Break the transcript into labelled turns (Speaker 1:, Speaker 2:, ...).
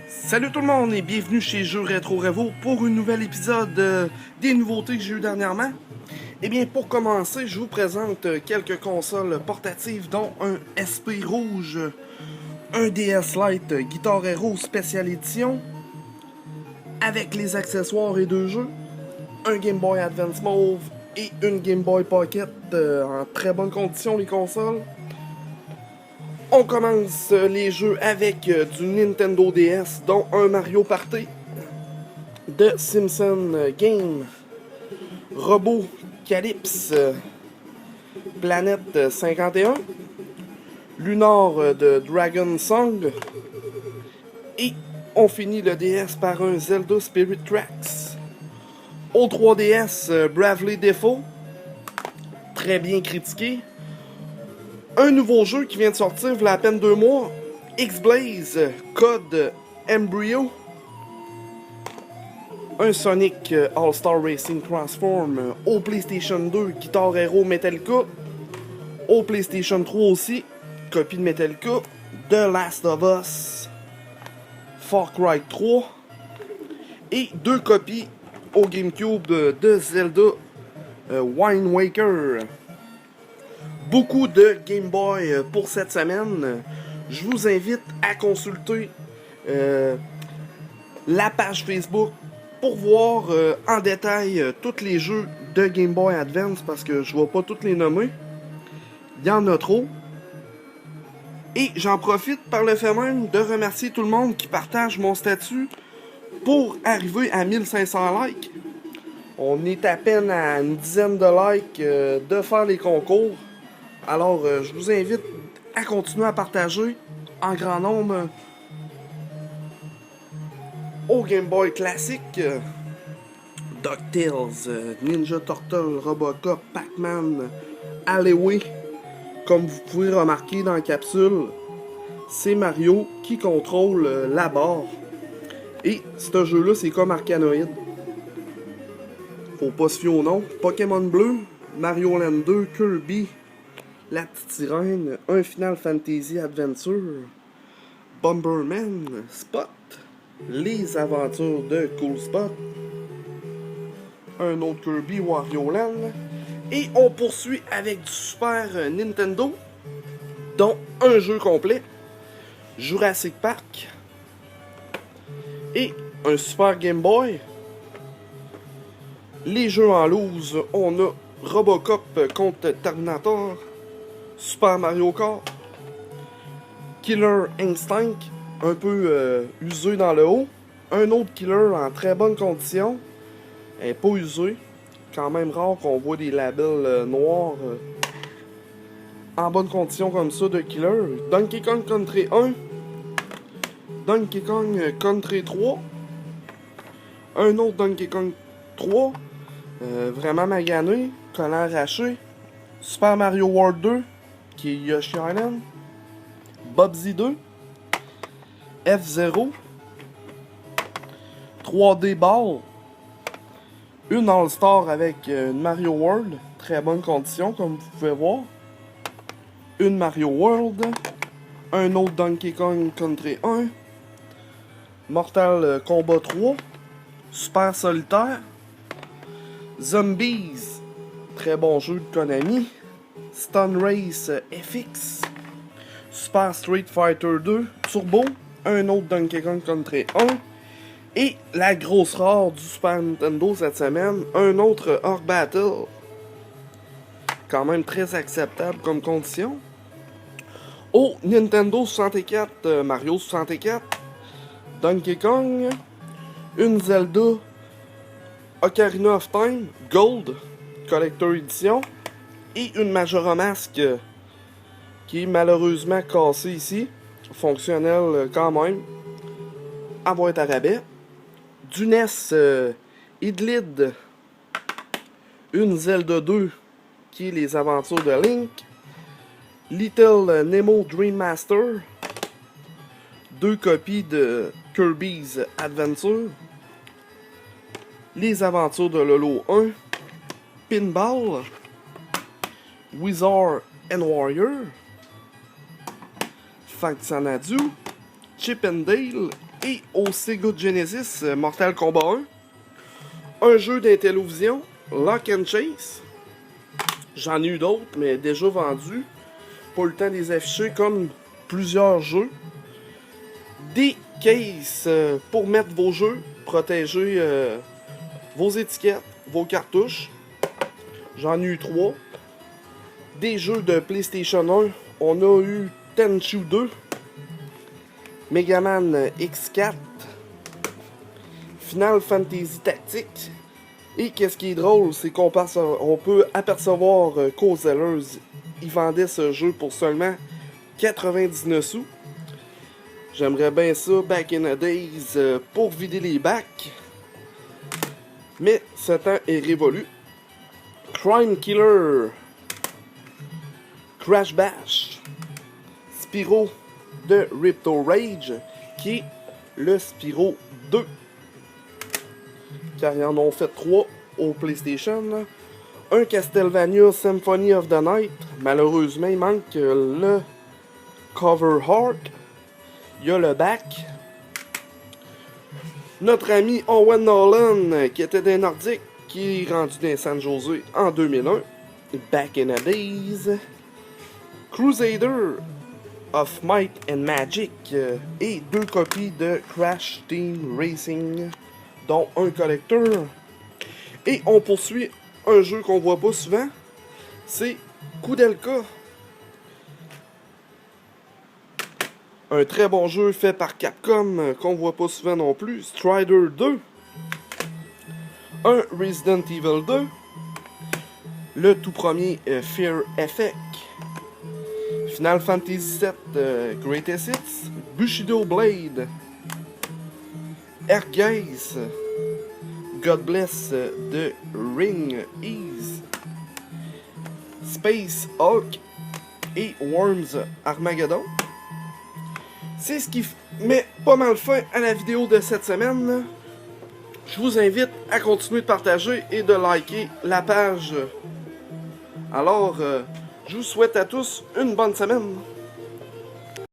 Speaker 1: Salut tout le monde et bienvenue chez Jeux Rétro Revo pour un nouvel épisode des nouveautés que j'ai eu dernièrement. Et bien pour commencer, je vous présente quelques consoles portatives dont un SP rouge, un DS Lite Guitar Hero Special Edition avec les accessoires et deux jeux, un Game Boy Advance Mauve et une Game Boy Pocket en très bonne condition les consoles. On commence les jeux avec du Nintendo DS, dont un Mario Party, de Simpson Game, Robot Calypse, Planète 51, Lunar de Dragon Song, et on finit le DS par un Zelda Spirit Tracks. Au 3DS, Bravely Default, très bien critiqué. Un nouveau jeu qui vient de sortir il y a à peine 2 mois, X-Blaze Code Embryo. Un Sonic All-Star Racing Transform au PlayStation 2, Guitar Hero Metallica. Au PlayStation 3 aussi, copie de Metallica. The Last of Us, Far Cry 3. Et 2 copies au GameCube de Zelda Wind Waker. Beaucoup de Game Boy pour cette semaine. Je vous invite à consulter la page Facebook pour voir en détail tous les jeux de Game Boy Advance parce que je ne vais pas tous les nommer. Il y en a trop. Et j'en profite par le fait même de remercier tout le monde qui partage mon statut pour arriver à 1500 likes. On est à peine à une dizaine de likes de faire les concours. Alors, je vous invite à continuer à partager en grand nombre au Game Boy classique, DuckTales, Ninja Turtle, Robocop, Pac-Man, Alleyway. Comme vous pouvez remarquer dans la capsule, c'est Mario qui contrôle la barre. Et ce jeu-là, c'est comme Arcanoid. Faut pas se fier au nom. Pokémon Bleu, Mario Land 2, Kirby, La Petite Sirène, un Final Fantasy Adventure, Bomberman, Spot, Les Aventures de Cool Spot, un autre Kirby Wario Land, et on poursuit avec du Super Nintendo, dont un jeu complet, Jurassic Park, et un Super Game Boy. Les jeux en loose, on a Robocop contre Terminator, Super Mario Kart, Killer Instinct, un peu usé dans le haut. Un autre Killer en très bonne condition, pas usé. Quand même rare qu'on voit des labels noirs en bonne condition comme ça de Killer. Donkey Kong Country 1, Donkey Kong Country 3, un autre Donkey Kong 3, vraiment magané, collant arraché. Super Mario World 2, qui est Yoshi Island, Bubsy 2, F-Zero, 3D Ball, une All-Star avec une Mario World, très bonne condition comme vous pouvez voir, une Mario World, un autre Donkey Kong Country 1, Mortal Kombat 3, Super Solitaire, Zombies, très bon jeu de Konami, Stun Race FX, Super Street Fighter 2 Turbo, un autre Donkey Kong Country 1, et la grosse rare du Super Nintendo cette semaine, un autre Orc Battle, quand même très acceptable comme condition. Au Nintendo 64, Mario 64, Donkey Kong, une Zelda Ocarina of Time Gold Collector Edition et une Majora Mask qui est malheureusement cassée ici, fonctionnelle quand même, à boîte à rabais. Du NES Idlid, une Zelda 2 qui est les aventures de Link, Little Nemo Dream Master, 2 copies de Kirby's Adventure, les aventures de Lolo 1, Pinball, Wizard and Warrior, Fanxanadu, Chip and Dale et au Sega Genesis Mortal Kombat 1. Un jeu d'Intellivision, Lock and Chase. J'en ai eu d'autres, mais déjà vendus. Pas le temps de les afficher comme plusieurs jeux. Des cases pour mettre vos jeux, protéger vos étiquettes, vos cartouches. J'en ai eu 3. Des jeux de PlayStation 1. On a eu Tenchu 2. Mega Man X4. Final Fantasy Tactics. Et qu'est-ce qui est drôle, c'est qu'on peut apercevoir qu'aux Zellers, ils vendaient ce jeu pour seulement 99 sous. J'aimerais bien ça, back in the days, pour vider les bacs. Mais ce temps est révolu. Crime Killer. Crash Bash. Spyro de Ripto Rage, qui est le Spyro 2. Car ils en ont fait 3 au PlayStation. Là. Un Castlevania Symphony of the Night. Malheureusement, il manque le cover art. Il y a le back. Notre ami Owen Nolan, qui était des Nordiques, qui est rendu dans San Jose en 2001. Back in the days. Crusader of Might and Magic. Et 2 copies de Crash Team Racing, dont un collector. Et on poursuit un jeu qu'on voit pas souvent. C'est Koudelka. Un très bon jeu fait par Capcom qu'on voit pas souvent non plus. Strider 2. Un Resident Evil 2. Le tout premier Fear Effect. Final Fantasy VII Greatest Hits. Bushido Blade. Ergeis. God Bless The Ring Ease. Space Hulk et Worms Armageddon. C'est ce qui met pas mal fin à la vidéo de cette semaine. Je vous invite à continuer de partager et de liker la page. Alors, je vous souhaite à tous une bonne semaine.